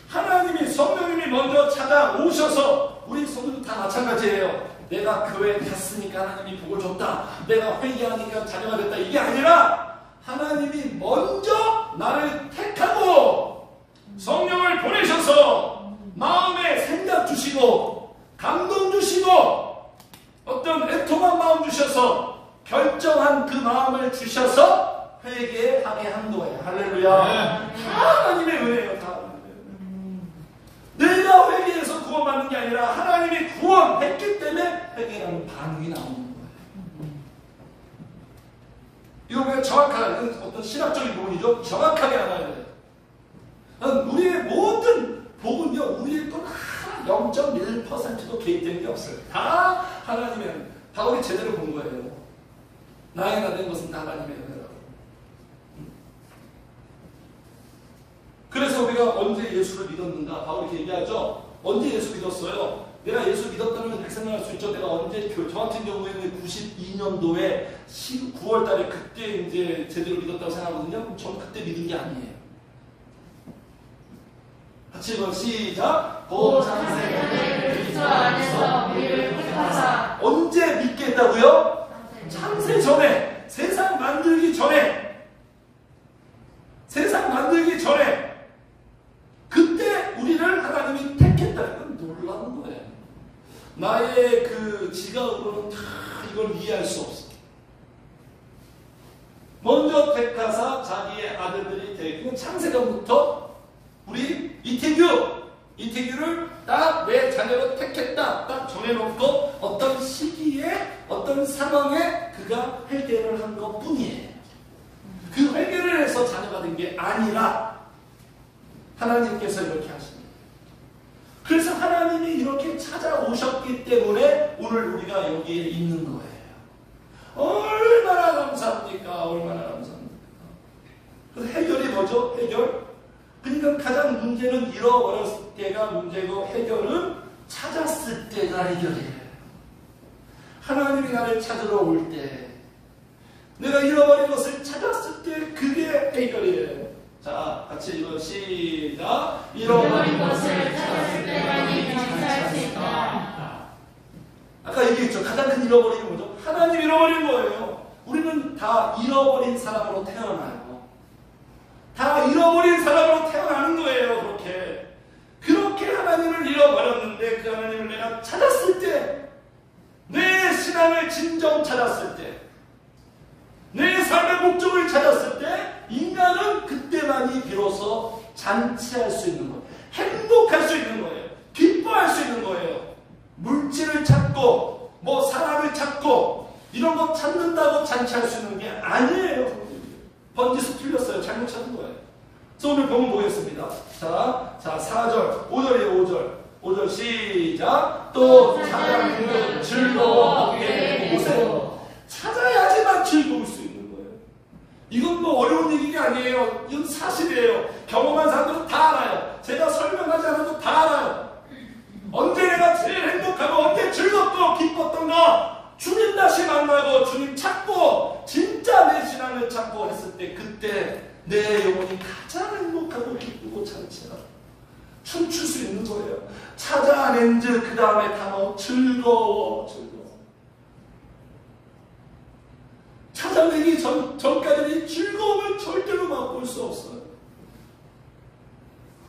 하나님이, 성령님이 먼저 찾아오셔서, 우리 성도들 다 마찬가지예요. 내가 교회에 갔으니까 하나님이 복을 줬다. 내가 회개하니까 자녀가 됐다. 이게 아니라, 하나님이 먼저 나를 택하고, 성령을 보내셔서, 마음에 생각 주시고, 감동 주시고, 어떤 애통한 마음 주셔서, 결정한 그 마음을 주셔서 회개하게 한 거예요. 할렐루야. 네. 하나님의 은혜예요. 다 내가 회개해서 구원받는 게 아니라 하나님이 구원했기 때문에 회개라는 반응이 나오는 거예요. 이거 왜 정확하게, 어떤 신학적인 부분이죠. 정확하게 알아야 돼요. 우리의 모든 복은요, 우리의 돈 0.1%도 개입되는 게 없어요. 다 하나님의, 다 우리 제대로 본 거예요. 나의 나 된 것은 다 하나님의 은혜라고. 그래서 우리가 언제 예수를 믿었는가? 바울이 이렇게 얘기하죠. 언제 예수 믿었어요? 내가 예수 믿었다는 건 그렇게 생각할 수 있죠. 내가 언제, 저 같은 경우에는 92년도에 9월 달에 그때 이제 제대로 믿었다고 생각하거든요. 그럼 저는 그때 믿은 게 아니에요. 같이 읽어 시작. 곧 창세전에 그리스도 안에서 우리를 택하사. 언제 믿게 했다고요? 창세 전에, 세상 만들기 전에, 세상 만들기 전에 그때 우리를 하나님이 택했다는 건 놀라운 거예요. 나의 그 지각으로는 다 이걸 이해할 수 없어. 먼저 택하사 자기의 아들들이 되고, 창세전부터 우리 이태규를 딱 내 자녀로 택했다 딱 정해놓고 어떤 시기에 어떤 상황에 그가 회개를 한 것 뿐이에요. 그 회개를 해서 자녀가 된 게 아니라 하나님께서 이렇게 하십니다. 그래서 하나님이 이렇게 찾아오셨기 때문에 오늘 우리가 여기에 있는 거예요. 얼마나 감사합니까? 얼마나 감사합니까? 그래서 해결이 뭐죠? 해결? 그러니까 가장 문제는 잃어버렸을 때가 문제고, 해결은 찾았을 때가 해결이에요. 하나님이 나를 찾으러 올 때, 내가 잃어버린 것을 찾았을 때 그게 해결이에요. 자, 같이 이거 시작. 잃어버린 것을 찾았을 때만이 장사할 수 있다. 아까 얘기했죠. 가장 큰 잃어버림이 뭐죠? 하나님 잃어버린 거예요. 우리는 다 잃어버린 사람으로 태어나요. 다 잃어버린 사람으로 태어나는 거예요. 그렇게 하나님을 잃어버렸는데 그 하나님을 내가 찾았을 때, 내 신앙을 진정 찾았을 때, 내 삶의 목적을 찾았을 때, 인간은 그때만이 비로소 잔치할 수 있는 거예요. 행복할 수 있는 거예요. 기뻐할 수 있는 거예요. 물질을 찾고 사람을 찾고 이런 거 찾는다고 잔치할 수 있는 게 아니에요. 번지수 틀렸어요. 잘못 찾은 거예요. 그래서 오늘 본문 보겠습니다. 자 4절, 5절이에요. 5절 시작. 또 찾아내는 즐거워하게 보세요. 찾아야지만 즐거울 수 있는 거예요. 이건 어려운 얘기가 아니에요. 이건 사실이에요. 경험한 사람들은 다 알아요. 제가 설명하지 않아도 다 알아요. 언제 내가 제일 행복하고 언제 즐겁고 기뻤던가, 주님 다시 만나고 주님 찾고 진짜 내 신앙을 찾고 했을 때, 그때 내 영혼이 가장 행복하고 기쁘고 잔치하고 춤출 수 있는 거예요. 찾아낸 즉 그 다음에 단어 즐거워. 찾아내기 전까지는 이 즐거움을 절대로 맛볼 수 없어요.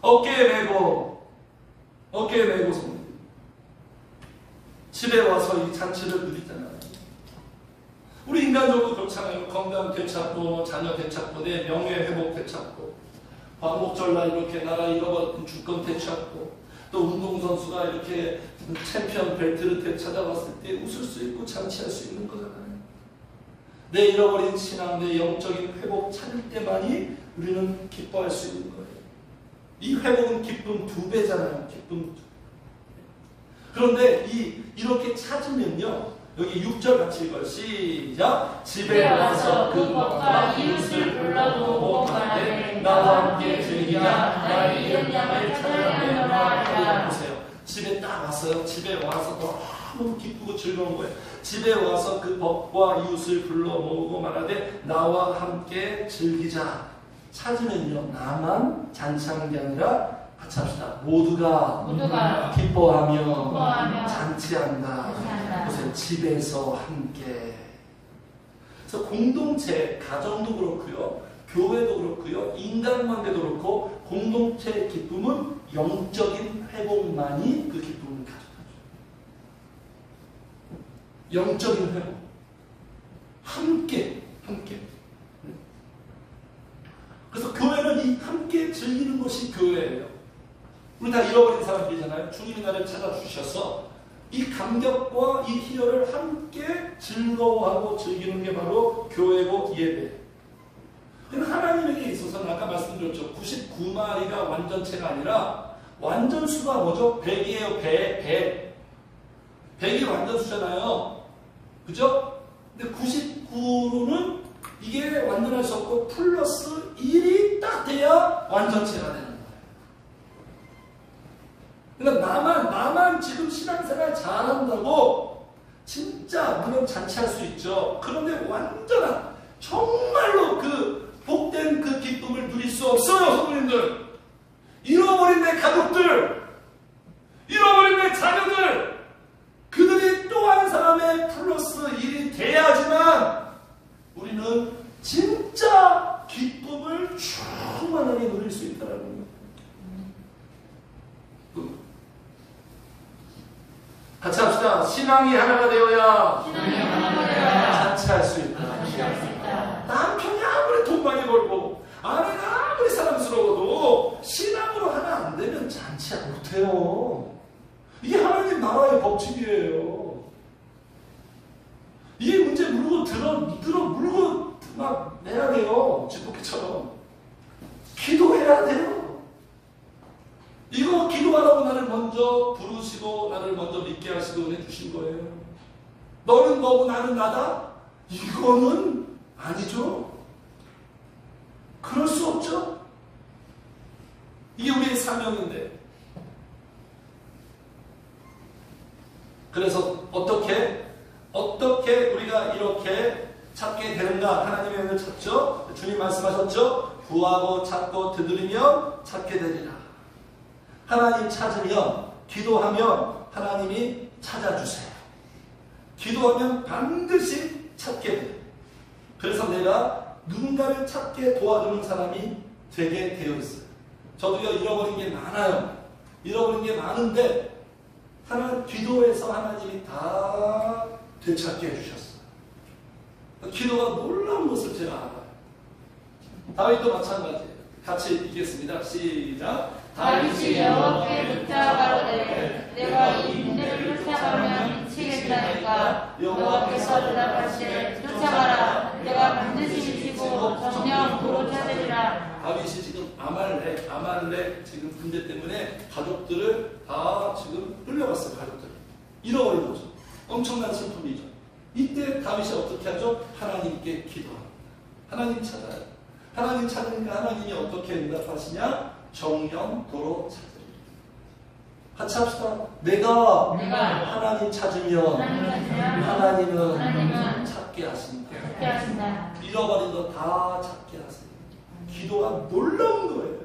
어깨에 메고 집에 와서 이 잔치를 누리잖아요. 우리 인간적으로 그렇잖아요. 건강 되찾고, 자녀 되찾고, 내 명예 회복 되찾고, 광복절날 이렇게 나라 잃어버린 주권 되찾고, 또 운동선수가 이렇게 챔피언 벨트를 되찾아왔을 때 웃을 수 있고 잔치할 수 있는 거잖아요. 내 잃어버린 신앙, 내 영적인 회복 찾을 때만이 우리는 기뻐할 수 있는 거예요. 이 회복은 기쁨 2배잖아요. 기쁨 2배. 그런데 이렇게 찾으면요, 여기 6절 같이 읽어요. 시작. 집에 와서 그 법과 이웃을 불러보고 말하되 나와 함께 즐기자. 나의 잃은 양을 찾아내노라. 보세요. 집에 딱 왔어요. 집에 와서 너무 기쁘고 즐거운 거예요. 집에 와서 그 법과 이웃을 불러 모으고 말하되 나와 함께 즐기자. 찾으면요, 나만 잔치하는 게 아니라 같이 합시다. 모두가 기뻐하며 잔치한다. 보세요. 집에서 함께. 그래서 공동체, 가정도 그렇고요, 교회도 그렇고요, 인간관계도 그렇고, 공동체의 기쁨은 영적인 회복만이 그 기쁨을 가져가죠. 영적인 회복. 함께. 그래서 교회는 이 함께 즐기는 것이 교회예요. 우리 다 잃어버린 사람들이잖아요. 주님이 나를 찾아주셔서 이 감격과 이 희열을 함께 즐거워하고 즐기는 게 바로 교회고 예배. 하나님에게 있어서는 아까 말씀드렸죠. 99마리가 완전체가 아니라 완전수가 뭐죠? 100이에요. 100이 완전수잖아요. 그죠? 근데 99 99로는 이게 완전할 수 없고 플러스 1이 딱 돼야 완전체가 되는 거예요. 그러니까 나만 지금 신앙생활 잘한다고 진짜 물론 잔치할 수 있죠. 그런데 완전한 정말로 그 복된 그 기쁨을 누릴 수 없어요. 성도님들, 잃어버린 내 가족들, 잃어버린 내 자녀들, 그들이 또 한 사람의 플러스 1이 돼야지만 우리는 진짜 기쁨을 충만하게 누릴 수 있다는 겁니다. 같이 합시다. 신앙이 하나가 되어야 잔치할 수 있다. 남편이 아무리 돈 많이 벌고 아내가 아무리 사랑스러워도 신앙으로 하나 안 되면 잔치 못해요. 이게 하나님 나라의 법칙이에요. 이게 문제 물고 물고 막 내야 돼요. 지폭기처럼 기도해야 돼요. 이거 기도하라고 나를 먼저 부르시고 나를 먼저 믿게 하시고 은혜 주신 거예요. 너는 너고 나는 나다? 이거는 아니죠. 그럴 수 없죠. 이게 우리의 사명인데. 그래서 어떻게 우리가 이렇게 찾게 되는가? 하나님의 은혜를 찾죠. 주님 말씀하셨죠. 구하고 찾고 두드리면 찾게 되리라. 하나님 찾으면, 기도하면 하나님이 찾아주세요. 기도하면 반드시 찾게 돼요. 그래서 내가 누군가를 찾게 도와주는 사람이 되게 되어 있어요. 저도요, 잃어버린 게 많아요. 잃어버린 게 많은데 기도해서 하나님이 다 되찾게 해주셨어요. 기도가 놀라운 것을 제가 알아요. 다윗도 마찬가지예요. 같이 읽겠습니다. 시작. 다윗이 여호와께 묻자가로되 내가 이 군대를 쫓아가면 미치겠다니까 여호와께서 대답하시되 쫓아가라. 내가 반드시 미치고 정녕 도로 찾으리라. 다윗이 지금 아말렉 지금 군대 때문에 가족들을 다 지금 끌려갔어요. 가족들 잃어버린 거죠. 엄청난 슬픔이죠. 이때 다윗이 어떻게 하죠? 하나님께 기도합니다. 하나님 찾아요. 하나님 찾으니까 하나님이 어떻게 응답하시냐? 정령도로 찾으리라. 같이 합시다. 내가 하나님 찾으면 하나님은 찾게 하십니다. 잃어버린 거 다 찾게 하세요. 기도가 놀라운 거예요.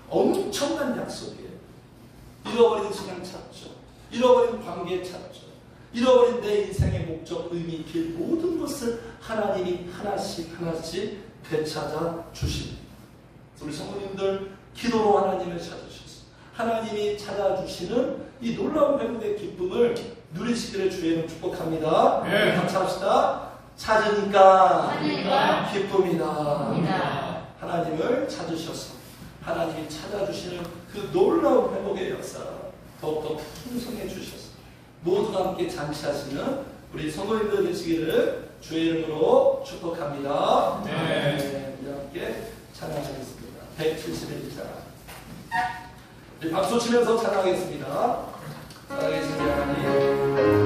엄청난 약속이에요. 잃어버린 신앙 찾죠. 잃어버린 관계 찾죠. 잃어버린 내 인생의 목적, 의미, 길 모든 것을 하나님이 하나씩 되찾아 주십니다. 우리 성도님들 기도로 하나님을 찾으셨어요. 하나님이 찾아주시는 이 놀라운 회복의 기쁨을 누리시기를 주의는 축복합니다. 네. 같이 합시다. 찾으니까 기쁨이다. 하나님을 찾으셔서 하나님이 찾아주시는 그 놀라운 회복의 역사가 더욱더 풍성해 주셔서 모두가 함께 잔치하시는 우리 성도님들 되시기를 주의 이름으로 축복합니다. 네. 우리 함께 찬양하겠습니다. 171장. 박수 치면서 찬양하겠습니다. 살아계신 하나님.